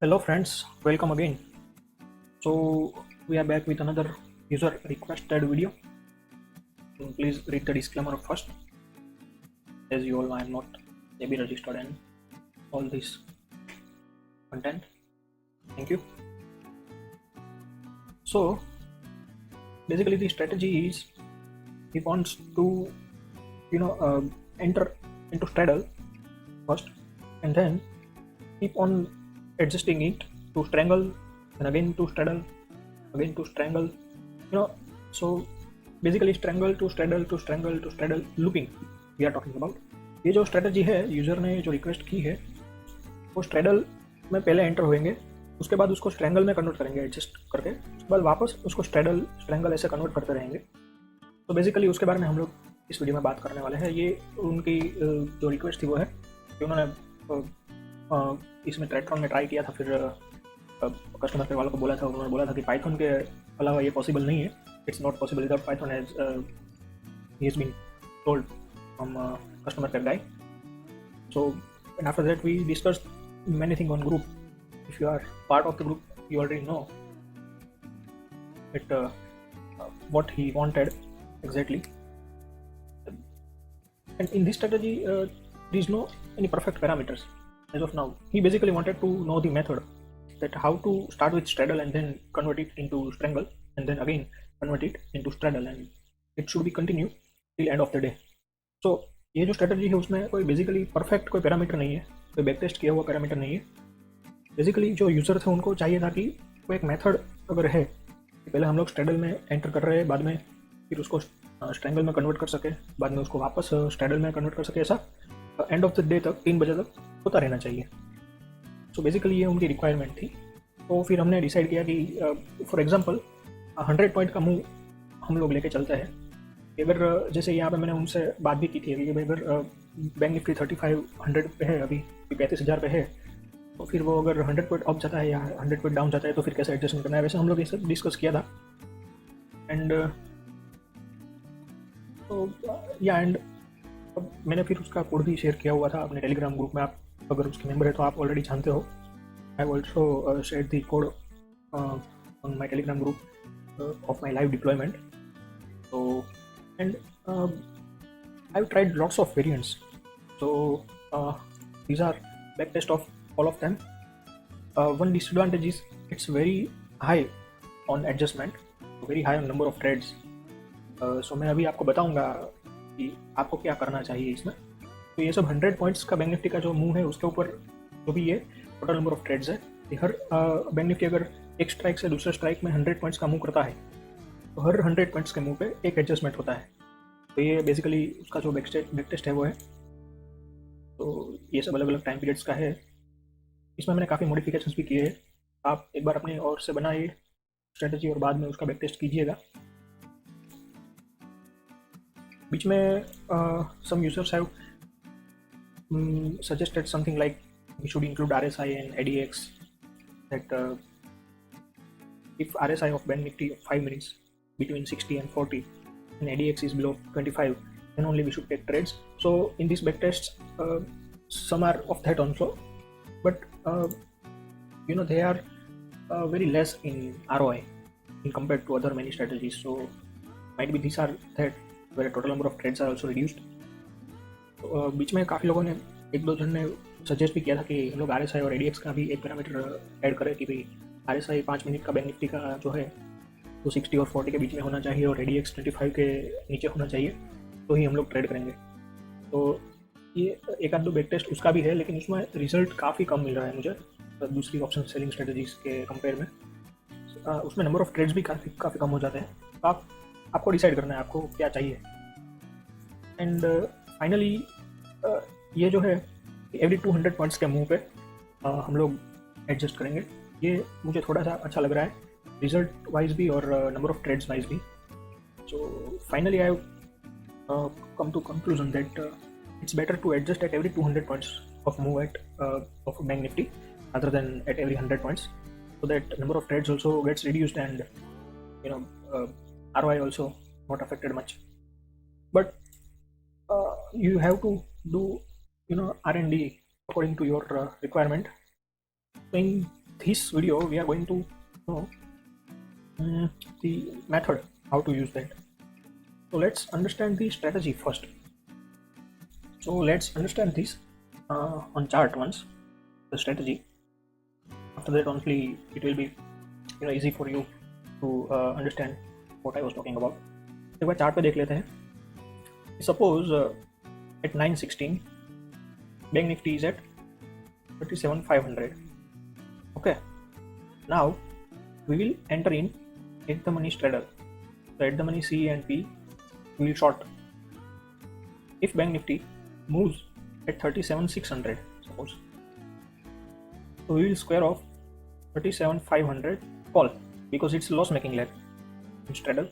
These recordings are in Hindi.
Hello friends, welcome again. So we are back with another user requested video. Please read the disclaimer first. As you all know, I am not SEBI registered and all this content. Thank you. So basically the strategy is he wants to enter into straddle first and then keep on adjusting it to strangle and again to straddle, again to strangle, so basically strangle to straddle to strangle to straddle looping we are talking about. ये जो स्ट्रेटजी है यूजर ने जो रिक्वेस्ट की है वो स्ट्रेडल में पहले एंटर होंगे, उसके बाद उसको स्ट्रैंगल में कन्वर्ट करेंगे एडजस्ट करके, उसके बाद वापस उसको स्ट्रेडल स्ट्रैंगल ऐसे कन्वर्ट करते रहेंगे। तो बेसिकली उसके बारे में हम लोग इस वीडियो में बात करने वाले हैं। ये उनकी जो रिक्वेस्ट थी वो है कि उन्होंने इसमें ट्रेट्रॉन में ट्राई किया था, फिर कस्टमर केयर वालों को बोला था, उन्होंने बोला था कि पाइथन के अलावा ये पॉसिबल नहीं है, it's not possible without Python as he has been told from customer care guy. So and after that we discussed many things on group. If you are part of the group, you already know it what he wanted exactly. And in this strategy, there is no any perfect parameters as of now. He basically wanted to know the method, that how to start with straddle and then convert it into strangle and then again convert it into straddle, and it should be continue till end of the day. So ये जो स्ट्रेटजी है उसमें कोई बेसिकली परफेक्ट कोई पैरामीटर नहीं है, कोई बैक टेस्ट किया हुआ पैरामीटर नहीं है। बेसिकली जो यूज़र थे उनको चाहिए था कि कोई एक मेथड अगर है कि पहले हम लोग स्ट्रेडल में एंटर कर रहे हैं, बाद में फिर उसको स्ट्रैंगल में कन्वर्ट कर सके, बाद में उसको वापस स्ट्रेडल में कन्वर्ट कर सके, ऐसा एंड ऑफ द डे तक 3 बजे तक होता रहना चाहिए। सो बेसिकली ये उनकी रिक्वायरमेंट थी। तो फिर हमने डिसाइड किया कि फॉर एग्जांपल 100 पॉइंट का मूव हम लोग लेके चलते हैं। अगर जैसे यहाँ पे मैंने उनसे बात भी की थी कि भाई अगर बैंक निफ्टी 3500 पे है, अभी 35,000 पे है, तो फिर वो अगर 100 पॉइंट अप जाता है या 100 पॉइंट डाउन जाता है तो फिर कैसे एडजस्टमेंट करना है, वैसे हम लोग ये सब डिस्कस किया था। एंड एंड मैंने फिर उसका कोड भी शेयर किया हुआ था अपने टेलीग्राम ग्रुप में। आप अगर उसके मेंबर है तो आप ऑलरेडी जानते हो। I also share the code on my Telegram group of my live deployment. So and I've tried lots of variants. So these are backtest of all of them. One disadvantage is it's very high on adjustment, very high on number of threads. So मैं अभी आपको बताऊंगा कि आपको क्या करना चाहिए इसमें। तो ये सब 100 पॉइंट्स का बैंक निफ्टी का जो मूव है उसके ऊपर जो भी ये टोटल नंबर ऑफ थ्रेड्स है, हर बैंक निफ्टी अगर एक स्ट्राइक से दूसरे स्ट्राइक में 100 पॉइंट्स का मूव करता है तो हर 100 पॉइंट्स के मूव पे एक एडजस्टमेंट होता है। तो ये बेसिकली उसका जो बैक टेस्ट है वो है। तो ये सब अलग अलग टाइम पीरियड्स का है। इसमें मैंने काफ़ी मॉडिफिकेशंस भी किए हैं। आप एक बार अपने ओर से बनाइए स्ट्रेटजी और बाद में उसका बैक टेस्ट कीजिएगा। बीच में some users have suggested something like we should include RSI and ADX, that if RSI of Bank Nifty of 5 minutes between 60 and 40 and ADX is below 25, then only we should take trades. So in these back tests, some are of that also, but they are very less in ROI in compared to other many strategies. So might be these are that where total number of trades are also reduced. तो बीच में काफ़ी लोगों ने, एक दो जन ने सजेस्ट भी किया था कि हम लोग RSI और ADX का भी एक पैरामीटर ऐड करें कि भाई RSI 5 मिनट का बैंक निफ्टी का जो है तो 60 और 40 के बीच में होना चाहिए और ADX 25 के नीचे होना चाहिए, तो ही हम लोग ट्रेड करेंगे। तो ये एक आध दो बैक टेस्ट उसका भी है, लेकिन उसमें रिजल्ट काफ़ी कम मिल रहा है मुझे दूसरी ऑप्शन सेलिंग स्ट्रेटजीज के कंपेयर में। उसमें नंबर ऑफ ट्रेड्स भी काफ़ी कम हो जाते हैं। तो आपको डिसाइड करना है आपको क्या चाहिए। एंड फाइनली ये जो है एवरी 200 पॉइंट्स के मूव पे हम लोग एडजस्ट करेंगे। ये मुझे थोड़ा सा अच्छा लग रहा है रिजल्ट वाइज भी और नंबर ऑफ ट्रेड्स वाइज भी। So finally I come to conclusion that it's better to adjust at every 200 points of move at of Bank Nifty rather than at every 100 points, so that number of trades also gets reduced and ROI also not affected much. But you have to do R&D according to your requirement. So in this video we are going to know the method how to use that. So let's understand the strategy first. So let's understand this on chart once, the strategy. After that only it will be easy for you to understand what I was talking about. एक बार चार्ट पे देख लेते हैं. Suppose at 9:16 Bank Nifty is at 37,500. Okay, now we will enter in at the money straddle. So at the money C and P we will short. If Bank Nifty moves at 37,600 suppose, so we will square off 37,500 call because it's loss making leg in straddle,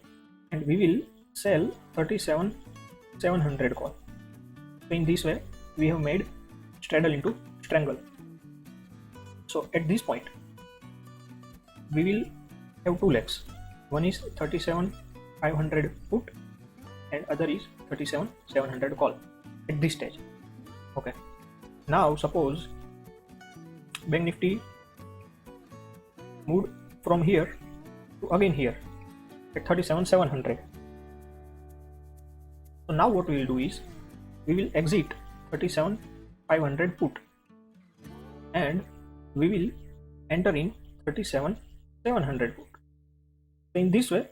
and we will sell 37,700 call. So in this way we have made straddle into strangle. So at this point we will have two legs. One is 37,500 put and other is 37,700 call at this stage. Okay, now suppose Bank Nifty moved from here to again here at 37,700. So now what we will do is we will exit 37,500 put and we will enter in 37,700 put. So in this way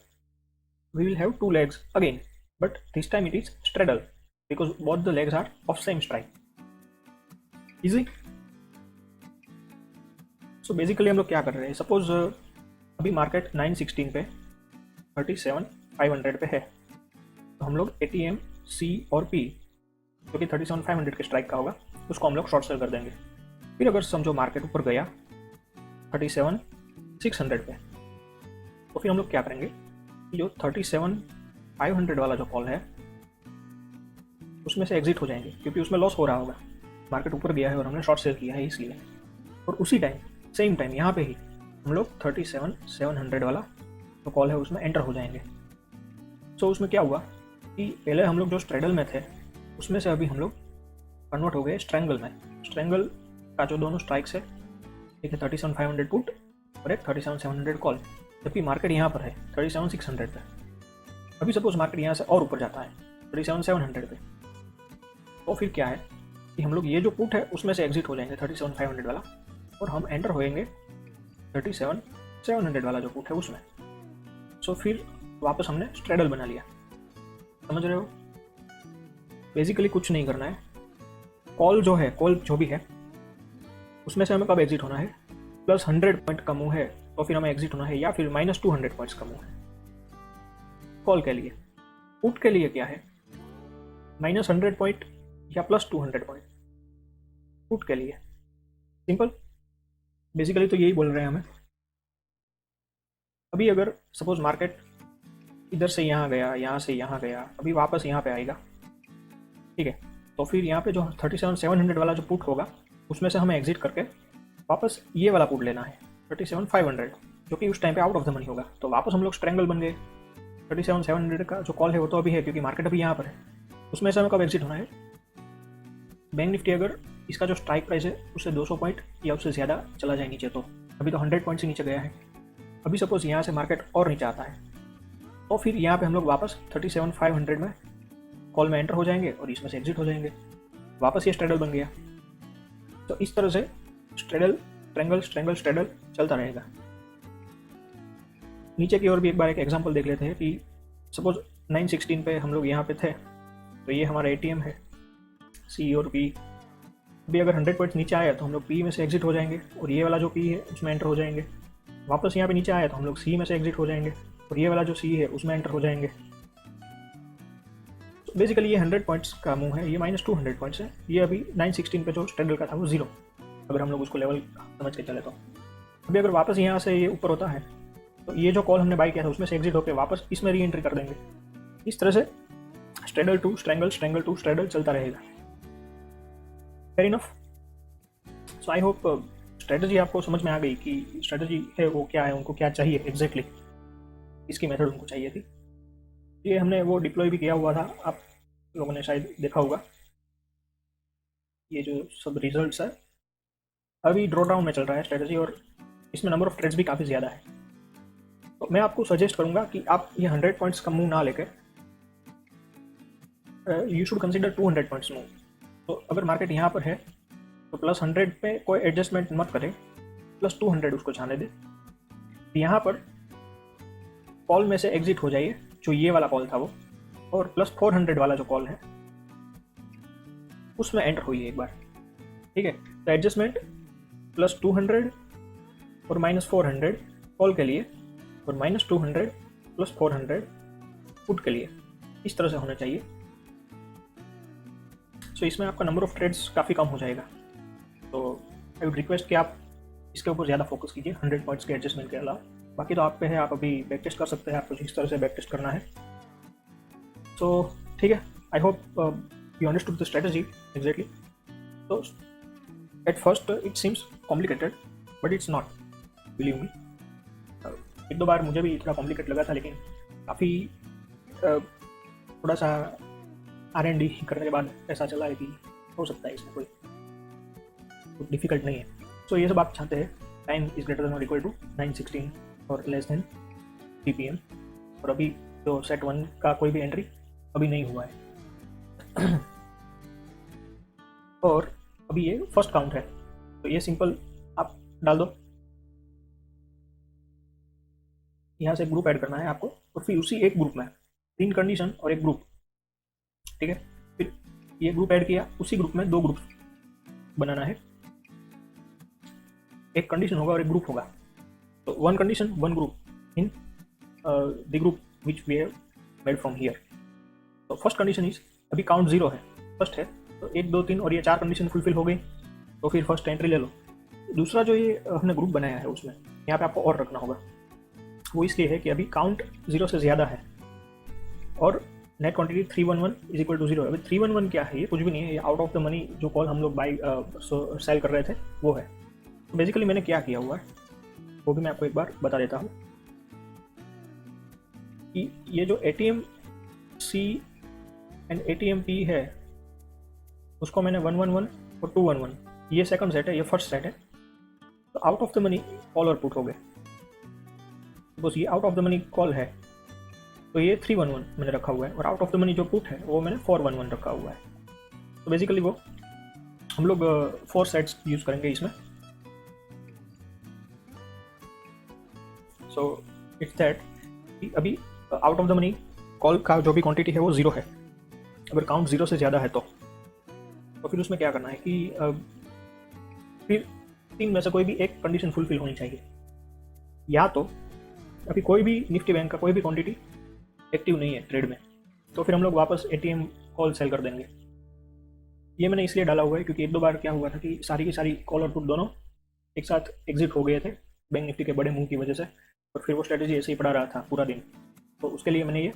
we will have two legs again, but this time it is straddle because both the legs are of same strike. Easy. So basically हम लोग क्या कर रहे हैं, सपोज अभी मार्केट 916 पे 37,500 पे है, तो हम लोग ATM C और P जो कि 37,500 के स्ट्राइक का होगा उसको हम लोग शॉर्ट सेल कर देंगे. फिर अगर समझो मार्केट ऊपर गया 37,600 पे, तो फिर हम लोग क्या करेंगे, जो 37,500 वाला जो कॉल है उसमें से एग्जिट हो जाएंगे क्योंकि उसमें लॉस हो रहा होगा, मार्केट ऊपर गया है और हमने शॉर्ट सेल किया है इसलिए. और उसी टाइम सेम टाइम यहाँ पे ही हम लोग 37,700 वाला जो कॉल है उसमें एंटर हो जाएंगे. सो उसमें क्या हुआ कि पहले हम लोग जो स्ट्रेडल में थे उसमें से अभी हम लोग कन्वर्ट हो गए स्ट्रैंगल में. स्ट्रैंगल का जो दोनों स्ट्राइक्स है, एक है 37,500 पुट और एक 37,700 कॉल, जबकि मार्केट यहाँ पर है 37,600 पे. अभी सपोज मार्केट यहाँ से और ऊपर जाता है 37,700 पे, तो फिर क्या है कि हम लोग ये जो पुट है उसमें से एग्जिट हो जाएंगे 37,500 वाला और हम एंटर होएंगे 37,700 वाला जो पुट है उसमें. सो फिर वापस हमने स्ट्रेडल बना लिया. समझ रहे हो? बेसिकली कुछ नहीं करना है. कॉल जो है, कॉल जो भी है उसमें से हमें कब एग्जिट होना है, प्लस 100 पॉइंट कम हुआ है तो फिर हमें एग्जिट होना है, या फिर माइनस 200 पॉइंट्स कम हुआ है कॉल के लिए. पुट के लिए क्या है, माइनस 100 पॉइंट या प्लस 200 पॉइंट पुट के लिए. सिंपल. बेसिकली तो यही बोल रहे हैं हमें. अभी अगर सपोज मार्केट इधर से यहाँ गया, यहाँ से यहाँ गया, अभी वापस यहाँ पे आएगा, ठीक है, तो फिर यहाँ पे जो 37,700 वाला जो पुट होगा उसमें से हमें एग्जिट करके वापस ये वाला पुट लेना है 37,500 जो कि उस टाइम पे आउट ऑफ द मनी होगा. तो वापस हम लोग स्ट्रैंगल बन गए. 37,700 का जो कॉल है वो तो अभी है क्योंकि मार्केट अभी यहाँ पर है, उसमें से हमें कब एग्जिट होना है, बैंक निफ्टी अगर इसका जो स्ट्राइक प्राइस है उससे 200 पॉइंट या उससे ज़्यादा चला जाए नीचे, तो अभी तो 100 पॉइंट से नीचे गया है. अभी सपोज यहाँ से मार्केट और नीचे आता है तो फिर यहाँ पे हम लोग वापस 37,500 में कॉल में एंटर हो जाएंगे और इसमें से एग्जिट हो जाएंगे. वापस ये स्ट्रेडल बन गया. तो इस तरह से स्ट्रेडल ट्रैंगल स्ट्रैंगल स्ट्रेडल चलता रहेगा. नीचे की ओर भी एक बार एक एग्जांपल देख लेते हैं कि सपोज 916 पे हम लोग यहाँ पे थे, तो ये हमारा ATM है C और P. अभी अगर 100 पॉइंट्स नीचे आया तो हम लोग P में से एग्जिट हो जाएंगे और ये वाला जो P है उसमें एंटर हो जाएंगे. वापस यहाँ पे नीचे आया तो हम लोग C में से एग्जिट हो जाएंगे और ये वाला जो C है उसमें एंटर हो जाएंगे. तो बेसिकली ये 100 पॉइंट्स का मूव है, ये माइनस 200 पॉइंट्स है. ये अभी 916 पे जो स्ट्रेडल का था वो 0, अगर हम लोग उसको लेवल समझ के चले तो. अभी अगर वापस यहाँ से ये ऊपर होता है तो ये जो कॉल हमने बाई किया था उसमें से एग्जिट होकर वापस इसमें री एंट्री कर देंगे. इस तरह से straddle to strangle, strangle to straddle चलता रहेगा. Fair enough. So I hope strategy आपको समझ में आ गई कि स्ट्रेटजी है वो क्या है, उनको क्या चाहिए एग्जैक्टली, इसकी मेथड उनको चाहिए थी. ये हमने वो डिप्लॉय भी किया हुआ था, आप लोगों ने शायद देखा होगा. ये जो सब रिजल्ट्स है अभी ड्रॉ डाउन में चल रहा है स्ट्रेटजी, और इसमें नंबर ऑफ ट्रेड्स भी काफ़ी ज़्यादा है। तो मैं आपको सजेस्ट करूँगा कि आप ये 100 पॉइंट्स का मूव ना लेकर you should consider 200 points move. तो अगर मार्केट यहाँ पर है तो +100 पे कोई एडजस्टमेंट मत करें, +200 उसको जाने दें। यहाँ पर कॉल में से एग्जिट हो जाइए, जो ये वाला कॉल था वो, और +400 वाला जो कॉल है उसमें एंटर होइए एक बार, ठीक है। तो एडजस्टमेंट +200 और -400 कॉल के लिए, और -200 +400 पुट के लिए, इस तरह से होना चाहिए। सो इसमें आपका नंबर ऑफ ट्रेड्स काफ़ी कम हो जाएगा। तो आई वुड रिक्वेस्ट कि आप इसके ऊपर ज़्यादा फोकस कीजिए 100 पॉइंट्स के एडजस्टमेंट के अलावा। बाकी तो आप पे है, आप अभी बैक टेस्ट कर सकते हैं, आपको जिस तरह से बैक टेस्ट करना है। तो ठीक है, I hope you understood the strategy exactly. तो at first it seems complicated but it's not, believe me. एक दो बार मुझे भी थोड़ा कॉम्प्लिकेट लगा था, लेकिन काफ़ी थोड़ा सा R&D करने के बाद ऐसा चला है कि हो सकता है इसमें कोई डिफिकल्ट नहीं है। सो ये सब आप चाहते हैं, टाइम इज ग्रेटर देन और इक्वल टू 9:16 और लेस देन 3 PM। और अभी जो सेट 1 का कोई भी एंट्री अभी नहीं हुआ है और अभी ये फर्स्ट काउंट है। तो ये सिंपल आप डाल दो, यहाँ से ग्रुप ऐड करना है आपको, और फिर उसी एक ग्रुप में 3 कंडीशन और एक ग्रुप, ठीक है। फिर ये ग्रुप ऐड किया, उसी ग्रुप में 2 ग्रुप बनाना है, एक कंडीशन होगा और एक ग्रुप होगा। तो 1 condition 1 group in the group which we have made from here. तो फर्स्ट कंडीशन इज, अभी काउंट 0 है, फर्स्ट है, तो 1 2 3 और ये 4 कंडीशन फुलफिल हो गई, तो फिर फर्स्ट एंट्री ले लो। दूसरा जो ये हमने ग्रुप बनाया है उसमें यहाँ पे आपको और रखना होगा, वो इसलिए है कि अभी काउंट 0 से ज़्यादा है और net quantity 311 is equal to 0। अभी 311 क्या है, ये कुछ भी नहीं है, ये आउट ऑफ द मनी जो कॉल हम लोग बाई सेल कर रहे थे वो है। तो बेसिकली मैंने क्या किया हुआ है वो भी मैं आपको एक बार बता देता हूँ कि ये जो ATM C and ATM P है उसको मैंने 111 और 211, ये सेकंड सेट है, ये फर्स्ट सेट है। तो out of the money call और पुट हो गए। बस ये out of the money call है तो ये 311 मैंने रखा हुआ है, और आउट ऑफ द मनी जो पुट है वो मैंने 411 रखा हुआ है। तो बेसिकली वो हम लोग 4 सेट्स यूज़ करेंगे इसमें। सो इट्स दैट कि अभी out of the money call का जो भी क्वांटिटी है वो 0 है। अगर काउंट 0 से ज़्यादा है तो फिर उसमें क्या करना है कि फिर 3 में से कोई भी एक कंडीशन फुलफिल होनी चाहिए, या तो अभी कोई भी निफ्टी बैंक का कोई भी क्वांटिटी एक्टिव नहीं है ट्रेड में, तो फिर हम लोग वापस ATM कॉल सेल कर देंगे। ये मैंने इसलिए डाला हुआ है क्योंकि 1-2 बार क्या हुआ था कि सारी की सारी कॉल और पुट दोनों एक साथ एग्जिट हो गए थे बैंक निफ्टी के बड़े मुंह की वजह से, और फिर वो स्ट्रेटेजी ऐसे ही पड़ा रहा था पूरा दिन। तो उसके लिए मैंने ये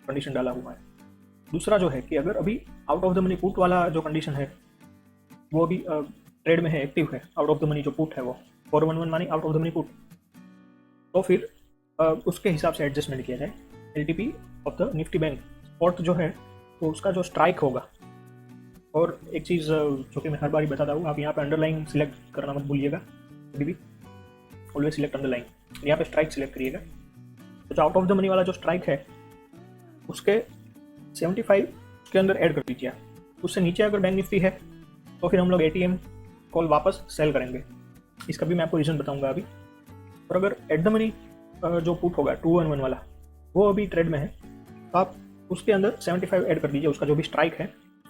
कंडीशन डाला हुआ है। दूसरा जो है कि अगर अभी out of the money put वाला जो कंडीशन है वो अभी ट्रेड में है, एक्टिव है, आउट ऑफ द मनी जो पुट है वो 411 मानी out of the money put, तो फिर उसके हिसाब से एडजस्टमेंट किया जाए। LTP of the Nifty bank spot जो है तो उसका जो स्ट्राइक होगा। और एक चीज़ जो कि मैं हर बार ही बताता हूँ, आप यहाँ पे अंडरलाइन सिलेक्ट करना मत भूलिएगा, कभी भी ऑलवेज सिलेक्ट अंडरलाइन। यहाँ पे स्ट्राइक सिलेक्ट करिएगा। तो जो आउट ऑफ द मनी वाला जो स्ट्राइक है उसके 75 के अंदर ऐड कर दीजिए। उससे नीचे अगर बैंक निफ्टी है तो फिर हम लोग ATM कॉल वापस सेल करेंगे। इसका भी मैं आपको रीज़न बताऊंगा अभी। और अगर एट द मनी जो पुट होगा 211 वाला वो अभी ट्रेड में है, तो आप उसके अंदर 75 ऐड कर दीजिए, उसका जो भी स्ट्राइक है,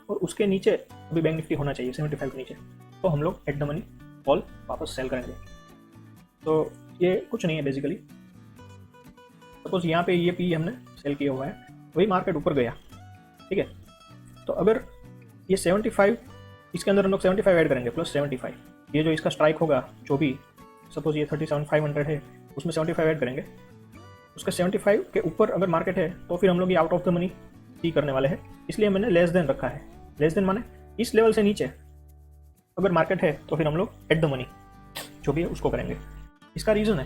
और उसके नीचे अभी बैंक निफ्टी होना चाहिए 75 के नीचे, तो हम लोग एट द मनी कॉल वापस सेल करेंगे। तो ये कुछ नहीं है बेसिकली। सपोज यहाँ पे ये P हमने सेल किया हुआ है, वही मार्केट ऊपर गया, ठीक है। तो अगर ये 75, इसके अंदर हम लोग 75 ऐड करेंगे प्लस 75, ये जो इसका स्ट्राइक होगा जो भी, सपोज ये 37,500 है, उसमें 75 ऐड करेंगे। उसके 75 के ऊपर अगर मार्केट है तो फिर हम लोग ये आउट ऑफ द मनी ही करने वाले हैं, इसलिए मैंने लेस देन रखा है। लेस देन माने इस लेवल से नीचे अगर मार्केट है तो फिर हम लोग एट द मनी जो भी है उसको करेंगे। इसका रीज़न है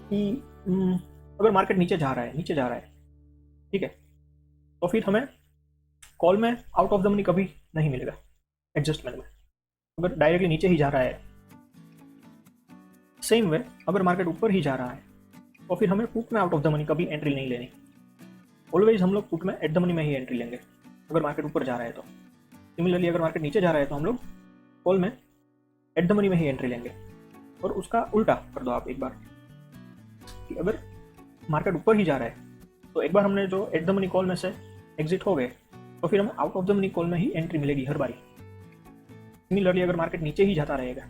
कि अगर मार्केट नीचे जा रहा है, ठीक है, तो फिर हमें कॉल में आउट ऑफ द मनी कभी नहीं मिलेगा एडजस्टमेंट में। अगर डायरेक्टली नीचे ही जा रहा है सेम वे अगर मार्केट ऊपर ही जा रहा है तो फिर हमें पुट में आउट ऑफ द मनी कभी एंट्री नहीं लेनी। ऑलवेज हम लोग पुट में एट द मनी में ही एंट्री लेंगे अगर मार्केट ऊपर जा रहा है तो। सिमिलरली अगर मार्केट नीचे जा रहा है तो हम लोग कॉल में एट द मनी में ही एंट्री लेंगे। और उसका उल्टा कर दो आप एक बार कि अगर मार्केट ऊपर ही जा रहा है तो एक बार हमने जो एट द मनी कॉल में से एग्जिट हो गए तो फिर हमें out of the money call में ही एंट्री मिलेगी हर बारी। सिमिलरली अगर मार्केट नीचे ही जाता रहेगा,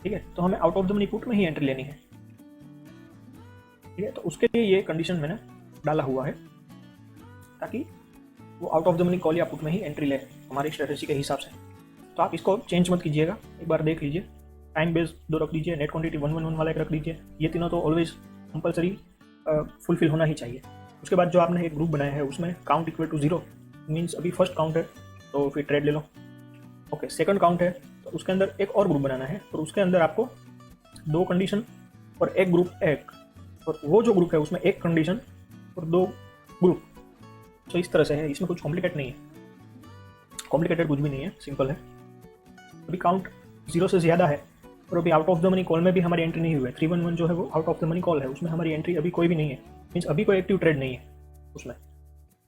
ठीक है, तो हमें out of the money put में ही एंट्री लेनी है। ठीक है, तो उसके लिए ये कंडीशन मैंने डाला हुआ है ताकि वो out of the money call या पुट में ही एंट्री ले हमारी स्ट्रेटेजी के हिसाब से। तो आप इसको चेंज मत कीजिएगा, एक बार देख लीजिए। टाइम बेस्ड 2 रख दीजिए, नेट क्वांटिटी 111 वाला एक रख दीजिए। ये तीनों तो ऑलवेज कंपलसरी फुलफिल होना ही चाहिए। उसके बाद जो आपने एक ग्रुप बनाया है उसमें काउंट इक्वल टू 0 मीन्स अभी फर्स्ट काउंट है तो फिर ट्रेड ले लो। ओके, सेकंड काउंट है तो उसके अंदर एक और ग्रुप बनाना है और उसके अंदर आपको 2 कंडीशन और एक ग्रुप एक, और वो जो ग्रुप है उसमें एक कंडीशन और 2 ग्रुप। तो इस तरह से है, इसमें कुछ कॉम्प्लिकेट नहीं है, कॉम्प्लिकेटेड कुछ भी नहीं है, सिंपल है। अभी काउंट 0 से ज़्यादा है और अभी out of the money call में भी हमारी एंट्री नहीं हुई है। 311 जो है वो out of the money call है, उसमें हमारी एंट्री अभी कोई भी नहीं है, मीन्स अभी कोई एक्टिव ट्रेड नहीं है उसमें।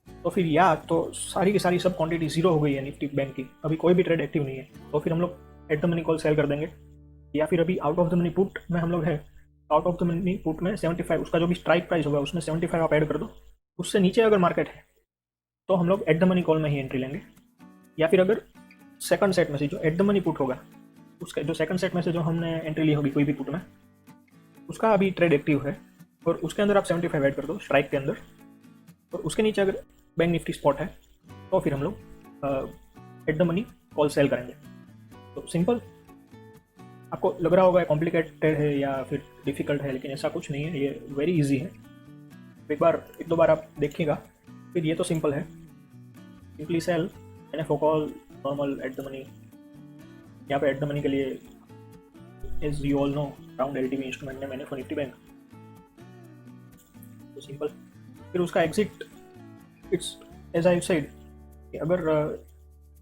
तो फिर या तो सारी की सारी सब क्वांटिटी 0 हो गई है निफ्टी बैंक की, अभी कोई भी ट्रेड एक्टिव नहीं है, तो फिर हम लोग eight the money call sell कर देंगे। या फिर अभी out of the money put में हम लोग है, out of the money put में 75 उसका जो भी स्ट्राइक प्राइस होगा उसमें 75 आप ऐड कर दो। उससे नीचे अगर मार्केट है तो हम लोग एट द मनी कॉल में ही एंट्री लेंगे। या फिर अगर सेकंड सेट में से जो एट द मनी पुट होगा उसका जो सेकंड सेट में से जो हमने एंट्री ली होगी कोई भी पुट में, उसका अभी ट्रेड एक्टिव है और उसके अंदर आप 75 ऐड कर दो स्ट्राइक के अंदर, और उसके नीचे अगर बैंक निफ्टी स्पॉट है तो फिर हम लोग eight the money call sell करेंगे। तो सिंपल, आपको लग रहा होगा कॉम्प्लिकेटेड है या फिर डिफिकल्ट है, लेकिन ऐसा कुछ नहीं है, ये वेरी इजी है। एक दो बार आप देखिएगा, फिर ये तो सिंपल है। Simply sell NFO call normal at the money. यहाँ पे एट द मनी के लिए as you all know round LTV instrument ने मैंने फॉर निफ्टी बैंक, तो सिंपल। फिर उसका exit it's as I said कि अगर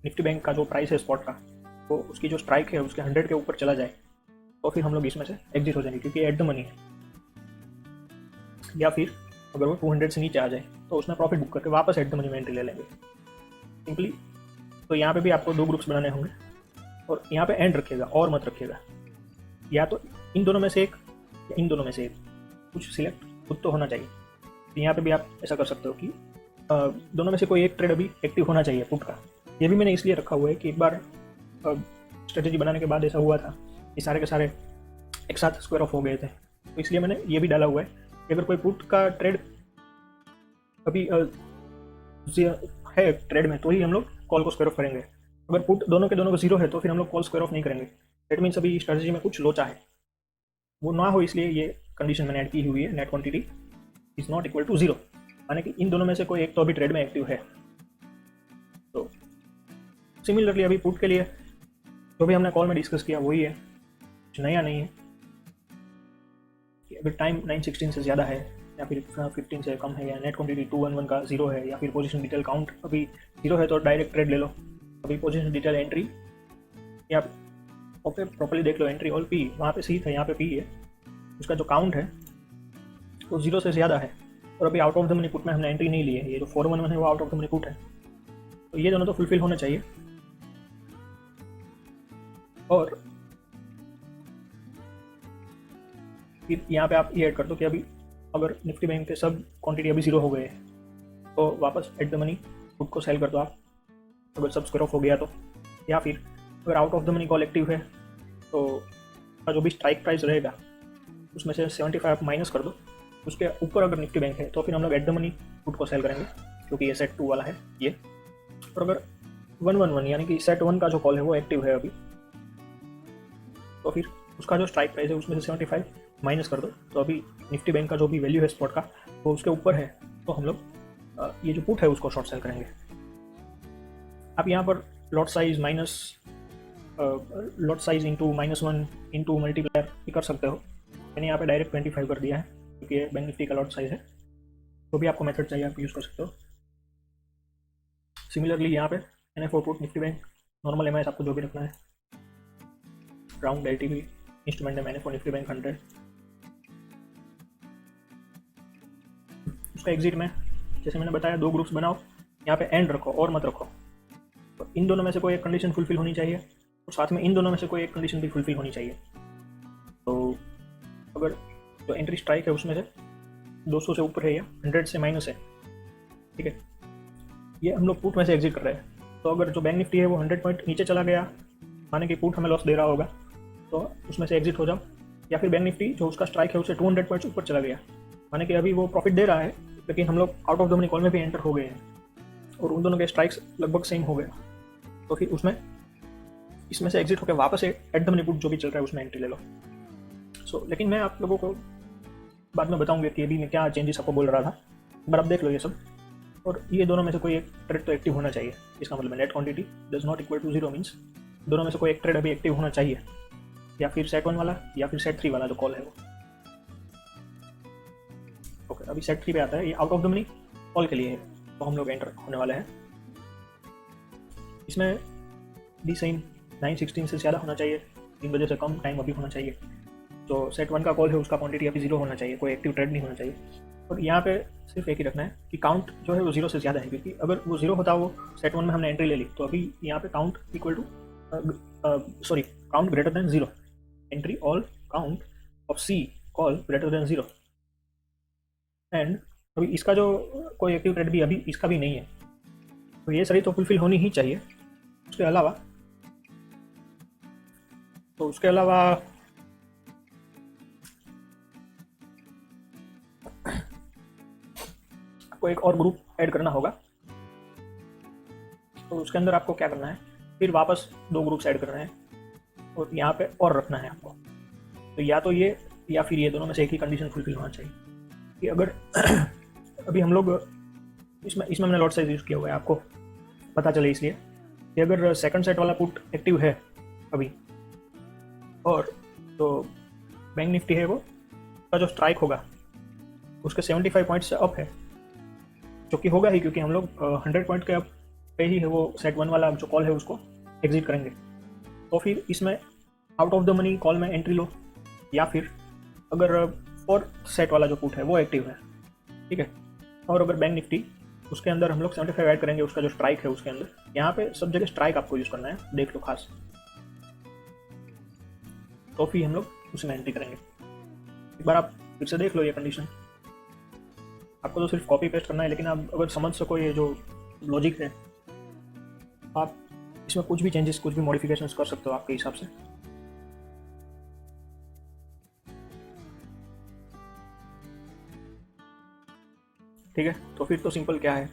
निफ्टी बैंक का जो प्राइस है स्पॉट का तो उसकी जो स्ट्राइक है उसके 100 के ऊपर चला जाए तो फिर हम लोग इसमें से एग्जिट हो जाएंगे क्योंकि एट द मनी है। या फिर अगर वो 200 से नीचे आ जाए तो उसमें प्रॉफिट बुक करके वापस एट द मनी में एंट्री ले लेंगे सिंपली। तो यहाँ पे भी आपको 2 ग्रुप्स बनाने होंगे और यहाँ पे एंड रखिएगा और मत रखिएगा, या तो इन दोनों में से एक या इन दोनों में से एक, कुछ सिलेक्ट खुद तो होना चाहिए। तो यहाँ पे भी आप ऐसा कर सकते हो कि दोनों में से कोई एक ट्रेड अभी एक्टिव होना चाहिए पुट का। ये भी मैंने इसलिए रखा हुआ है कि एक बार स्ट्रेटेजी बनाने के बाद ऐसा हुआ था कि सारे के सारे एक साथ स्क्वायर ऑफ हो गए थे, तो इसलिए मैंने ये भी डाला हुआ है कि अगर कोई पुट का ट्रेड अभी है ट्रेड में तो ही हम लोग कॉल को स्क्वायर ऑफ करेंगे। अगर पुट दोनों के दोनों को 0 है तो फिर हम लोग कॉल स्क्वायर ऑफ नहीं करेंगे। दैट मीन्स अभी स्ट्रेटेजी में कुछ लोचा है, वो ना हो, इसलिए ये कंडीशन मैंने ऐड की हुई है, net quantity is not equal to 0, यानी कि इन दोनों में से कोई एक तो अभी ट्रेड में एक्टिव है। तो सिमिलरली अभी पुट के लिए जो भी हमने कॉल में डिस्कस किया वही है, कुछ नया नहीं है। कि अगर टाइम 9:16 से ज़्यादा है या फिर 15 से कम है या नेट क्वांटिटी 211 का 0 है या फिर पोजीशन डिटेल काउंट अभी 0 है तो डायरेक्ट ट्रेड ले लो। अभी पोजीशन डिटेल एंट्री या ओके प्रॉपर्ली देख लो, एंट्री ऑल पी, वहाँ पे सी था यहाँ पे पी है, उसका जो काउंट है वो 0 से ज़्यादा है और अभी out of the money put में हमने एंट्री नहीं ली है। ये जो 411 है वो out of the money put है, तो ये दोनों तो फुलफिल होने चाहिए। और फिर यहाँ पे आप ये ऐड कर दो कि अभी अगर निफ्टी बैंक के सब क्वांटिटी अभी 0 हो गए हैं तो वापस एट द मनी पुट को सेल कर दो आप, अगर सब स्क्वायर ऑफ हो गया तो। या फिर अगर out of the money call active है तो जो भी स्ट्राइक प्राइस रहेगा उसमें से 75 आप माइनस कर दो, उसके ऊपर अगर निफ्टी बैंक है तो फिर हम लोग एट द मनी पुट को सेल करेंगे क्योंकि ये सेट 2 वाला है ये। और अगर 111 यानी कि सेट 1 का जो कॉल है वो एक्टिव है अभी, तो फिर उसका जो स्ट्राइक प्राइस है उसमें से 75 माइनस कर दो, तो अभी निफ्टी बैंक का जो भी वैल्यू है स्पॉट का वो उसके ऊपर है, तो हम लोग ये जो पुट है उसको शॉर्ट सेल करेंगे। आप यहाँ पर lot size minus lot size into -1 into multiplier भी कर सकते हो। मैंने यहाँ पे डायरेक्ट 25 कर दिया है क्योंकि ये बैंक निफ्टी का लॉट साइज है, तो भी आपको मेथड चाहिए आप यूज़ कर सकते हो। सिमिलरली यहाँ पे NFO put Nifty bank normal MIS आपको जो भी रखना है, राउंड LTV इंस्ट्रूमेंट है मैंने फॉर निफ्टी बैंक 100, उसका एग्जिट में जैसे मैंने बताया 2 ग्रुप्स बनाओ, यहाँ पे एंड रखो और मत रखो। तो इन दोनों में से कोई एक कंडीशन फुलफिल होनी चाहिए और साथ में इन दोनों में से कोई एक कंडीशन भी फुलफिल होनी चाहिए। तो अगर जो एंट्री स्ट्राइक है उसमें से 200 से ऊपर है या 100 से माइनस है, ठीक है, ये हम लोग पुट में से एग्जिट कर रहे हैं। तो अगर जो बैंक निफ्टी है वो 100 पॉइंट नीचे चला गया, माने कि पुट हमें लॉस दे रहा होगा, तो उसमें से एग्जिट हो जाओ। या फिर बैंक निफ्टी जो उसका स्ट्राइक है उससे 200 पॉइंट्स ऊपर चला गया, माने कि अभी वो प्रॉफिट दे रहा है लेकिन हम लोग out of the money call में भी एंटर हो गए हैं और उन दोनों के स्ट्राइक्स लगभग सेम हो गया, तो फिर उसमें इसमें से एग्जिट होकर वापस एट द मनी पुट जो भी चल रहा है उसमें एंट्री ले लो। लेकिन मैं आप लोगों को बाद में बताऊंगा कि अभी मैं क्या चेंजेस आपको बोल रहा था, एक बार आप देख लो ये सब। और ये दोनों में से कोई एक ट्रेड तो एक्टिव होना चाहिए, इसका मतलब net quantity does not equal to 0 means दोनों में से कोई एक ट्रेड अभी एक्टिव होना चाहिए, या फिर सेट 1 वाला या फिर सेट 3 वाला जो कॉल है वो। ओके, अभी सेट 3 पे आता है, ये out of the money call के लिए है, तो हम लोग एंटर होने वाले हैं। इसमें भी सेम 9:16 से ज़्यादा होना चाहिए, 3 बजे से कम टाइम अभी होना चाहिए। जो सेट 1 का कॉल है उसका क्वांटिटी अभी 0 होना चाहिए, कोई एक्टिव ट्रेड नहीं होना चाहिए। और यहाँ पे सिर्फ एक ही रखना है कि काउंट जो है वो 0 से ज़्यादा है, क्योंकि अगर वो 0 होता वो सेट 1 में हमने एंट्री ले ली, तो अभी यहाँ पे count equal to count greater than 0, entry all count of C call greater than 0। And अभी इसका जो कोई एक्टिव ट्रेड भी अभी इसका भी नहीं है, तो ये सारी तो फुलफिल होनी ही चाहिए। उसके अलावा आपको एक और ग्रुप ऐड करना होगा, तो उसके अंदर आपको क्या करना है, फिर वापस 2 ग्रुप्स ऐड करना है और यहाँ पे और रखना है आपको। तो या तो ये या फिर ये दोनों में से एक ही कंडीशन फुलफिल होना चाहिए कि अगर अभी हम लोग इसमें मैंने लॉट साइज यूज़ किया हुआ है, आपको पता चले इसलिए कि अगर सेकंड सेट वाला पुट एक्टिव है अभी और तो बैंक निफ्टी है वो का जो स्ट्राइक होगा उसके 75 पॉइंट से अप है, जो कि होगा ही क्योंकि हम लोग 100 पॉइंट के अप पे ही है वो सेट 1 वाला जो कॉल है उसको एग्जिट करेंगे। तो फिर इसमें out of the money call में एंट्री लो, या फिर अगर 4 सेट वाला जो पुट है वो एक्टिव है, ठीक है, और अगर बैंक निफ्टी उसके अंदर हम लोग 75 ऐड करेंगे, उसका जो स्ट्राइक है उसके अंदर, यहाँ पे सब जगह स्ट्राइक आपको यूज़ करना है, देख लो खास, तो फिर हम लोग उसमें एंट्री करेंगे। एक बार आप फिर से देख लो ये कंडीशन, आपको तो सिर्फ कॉपी पेस्ट करना है, लेकिन आप अगर समझ सको ये जो लॉजिक है, आप इसमें कुछ भी चेंजेस कुछ भी मॉडिफिकेशंस कर सकते हो आपके हिसाब से। ठीक है, तो फिर तो सिंपल क्या है,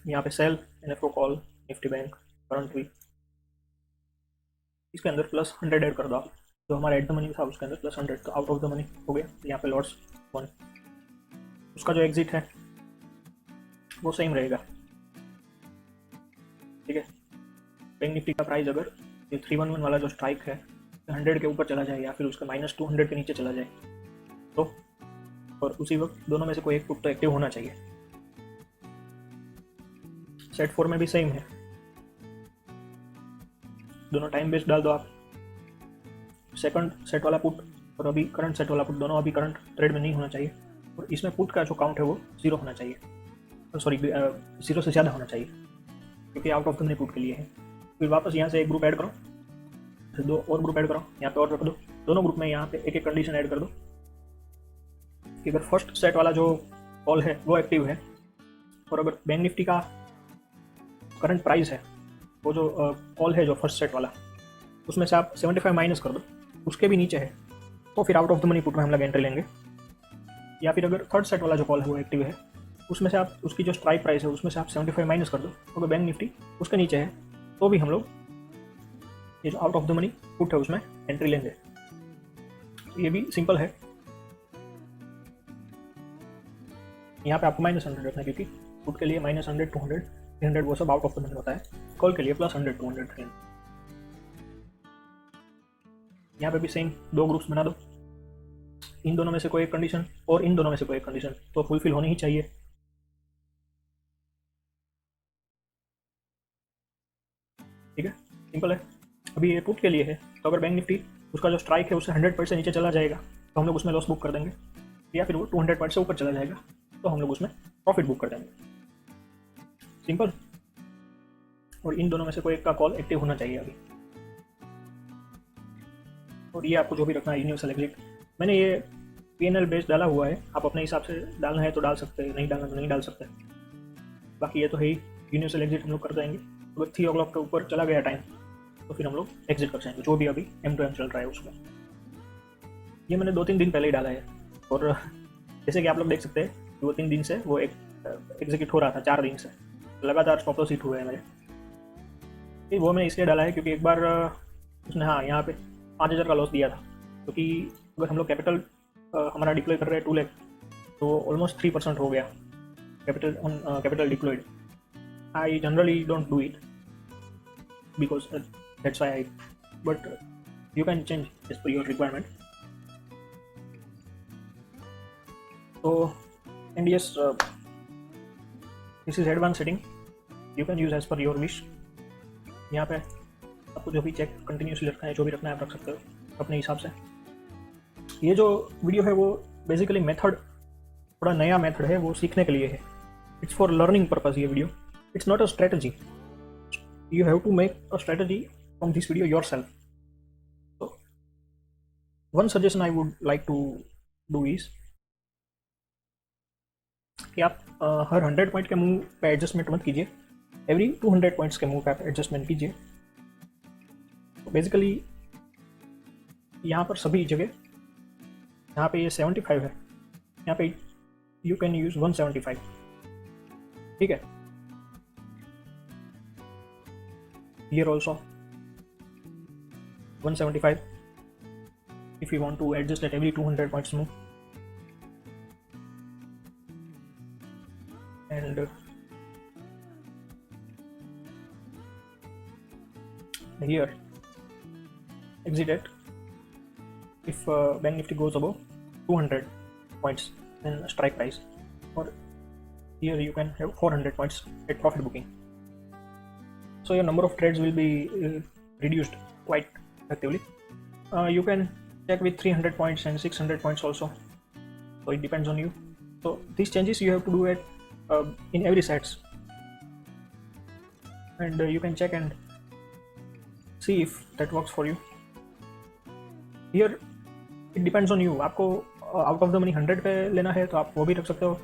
यहाँ पे sell NFO call Nifty bank current week, इसके अंदर +100 ऐड कर दो आप, जो हमारा एट द मनी था उसके अंदर +100, तो आउट ऑफ द मनी हो गया। यहाँ पे लॉट्स 1, उसका जो एग्जिट है वो सेम रहेगा, ठीक है। बैंक निफ्टी का प्राइस अगर ये 311 वाला जो स्ट्राइक है 100 के ऊपर चला जाए या फिर उसका -200 के नीचे चला जाए, तो और उसी वक्त दोनों में से कोई एक पुट तो एक्टिव होना चाहिए। सेट 4 में भी सेम है, दोनों टाइम बेस्ड डाल दो आप, सेकंड सेट वाला पुट और अभी करंट सेट वाला पुट दोनों अभी करंट ट्रेड में नहीं होना चाहिए, और इसमें पुट का जो काउंट है वो 0 होना चाहिए, सॉरी 0 से ज़्यादा होना चाहिए, क्योंकि out of the money put के लिए है। फिर वापस यहाँ से एक ग्रुप ऐड करो, फिर 2 और ग्रुप ऐड करो, यहाँ पे और रख दो, दोनों ग्रुप में यहाँ पे एक एक कंडीशन ऐड कर दो कि अगर फर्स्ट सेट वाला जो कॉल है वो एक्टिव है, और अगर बैंक निफ्टी का करंट प्राइस है वो जो कॉल है जो फर्स्ट सेट वाला उसमें से आप 75 माइनस कर दो, उसके भी नीचे है, तो फिर out of the money put में हम लोग एंट्री लेंगे। या फिर अगर थर्ड सेट वाला जो कॉल है वो एक्टिव है, उसमें से आप उसकी जो स्ट्राइक प्राइस है उसमें से आप 75 माइनस कर दो, अगर बैंक निफ्टी उसके नीचे है तो भी हम लोग ये जो out of the money put है उसमें एंट्री लेंगे। ये भी सिंपल है, यहाँ पे आपको -100 रखना है, क्योंकि पुट के लिए -100, 200, 300 वो सब आउट ऑफ द मनी होता है, कॉल के लिए +100, 200, 300। यहाँ पे भी सेम 2 ग्रुप्स बना दो, इन दोनों में से कोई एक कंडीशन और इन दोनों में से कोई एक कंडीशन तो फुलफिल होनी ही चाहिए। ठीक है, सिंपल है। अभी अभी ये पुट के लिए है, तो अगर बैंक निफ्टी उसका जो स्ट्राइक है उससे 100% नीचे चला जाएगा तो हम लोग उसमें लॉस बुक कर देंगे, या फिर वो 200 से ऊपर चला जाएगा तो हम लोग उसमें प्रॉफिट बुक कर देंगे। सिंपल। और इन दोनों में से कोई एक का कॉल एक्टिव होना चाहिए अभी। और ये आपको जो भी रखना है यूनिवर्सल एग्जिट, मैंने ये PNL बेस डाला हुआ है, आप अपने हिसाब से डालना है तो डाल सकते हैं, नहीं डालना तो नहीं डाल सकते। बाकी ये तो है ही, यूनिवर्सल एग्जिट हम लोग कर जाएंगे। अगर 3 o'clock के ऊपर चला गया टाइम तो फिर हम लोग एग्जिट कर जाएंगे, जो भी अभी M2M चल रहा है उसमें। ये मैंने 2-3 दिन पहले ही डाला है, और जैसे कि आप लोग देख सकते हैं 2-3 दिन से वो एग्जीक्यूट हो रहा था, 4 दिन से लगातार स्टॉप लॉस हिट हुए हैं मेरे। वो मैंने इसलिए डाला है क्योंकि एक बार उसने यहाँ पे 5,000 का लॉस दिया था, क्योंकि अगर हम लोग कैपिटल हमारा डिप्लॉय कर रहे हैं 2 लाख, तो ऑलमोस्ट 3% हो गया capital deployed. I generally don't do it because that's why but you can change as per your requirement. So, and yes, this is advanced setting, you can use as per your wish। यहाँ पे आपको जो भी चेक कंटिन्यूसली रखना है, जो भी रखना है आप रख सकते हो अपने हिसाब से। ये जो वीडियो है वो बेसिकली मेथड, थोड़ा नया मेथड है, वो सीखने के लिए है। इट्स फॉर लर्निंग पर्पज ये video, it's not a strategy. You have to make a strategy from this video yourself. तो one suggestion I would like to do is कि आप हर 100 पॉइंट के मूव पे एडजस्टमेंट मत कीजिए, एवरी 200 पॉइंट्स के मूव पे आप एडजस्टमेंट कीजिए। तो बेसिकली यहाँ पर सभी जगह, यहाँ पे ये 75 है, यहाँ पे यू कैन यूज 175, ठीक है। Here also 175 if you want to adjust at every 200 points move, and here exit at if bank nifty goes above 200 points then strike price, or here you can have 400 points at profit booking. So your number of trades will be reduced quite effectively. You can check with 300 points and 600 points also, so it depends on you. So these changes you have to do at in every sets, and you can check and see if that works for you. Here it depends on you. आपको आउट ऑफ द मनी 100 पे लेना है तो आप वो भी रख सकते हो,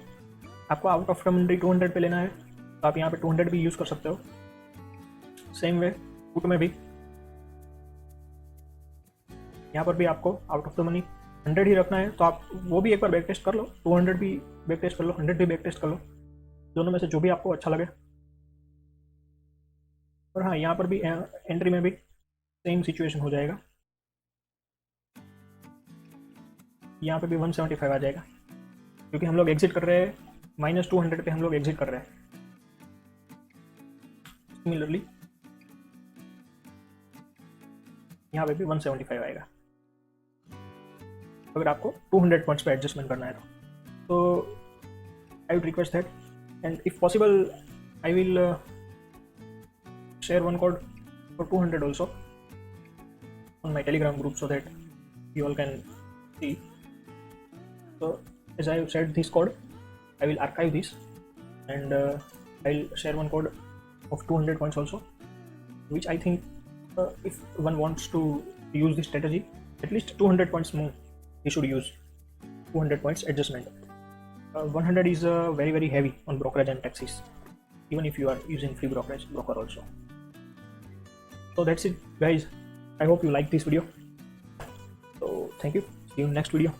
आपको आउट ऑफ द मनी 200 पे लेना है तो आप यहाँ पे 200 भी यूज कर सकते हो। सेम वे पुट में भी, यहाँ पर भी आपको आउट ऑफ द मनी 100 ही रखना है तो आप वो भी एक बार बैक टेस्ट कर लो, 200 भी बैक टेस्ट कर लो, 100 भी बैक टेस्ट कर लो, दोनों में से जो भी आपको अच्छा लगे। और हाँ, यहाँ पर भी एंट्री में भी सेम सिचुएशन हो जाएगा, यहाँ पे भी 175 आ जाएगा, क्योंकि हम लोग एग्जिट कर रहे हैं -200 पे, हम लोग एग्जिट कर रहे हैं। सिमिलरली यहाँ पे भी 175 आएगा अगर आपको 200 पॉइंट्स पे एडजस्टमेंट करना है तो I would request that, and if possible I will share one code for 200 also on my Telegram group so that you all can see. So as I have said this code, I will archive this, and I'll share one code of 200 points also, which I think if one wants to use this strategy, at least 200 points more he should use, 200 points adjustment. 100 is very very heavy on brokerage and taxes, even if you are using free broker also. So that's it guys, I hope you like this video, so thank you, see you in next video.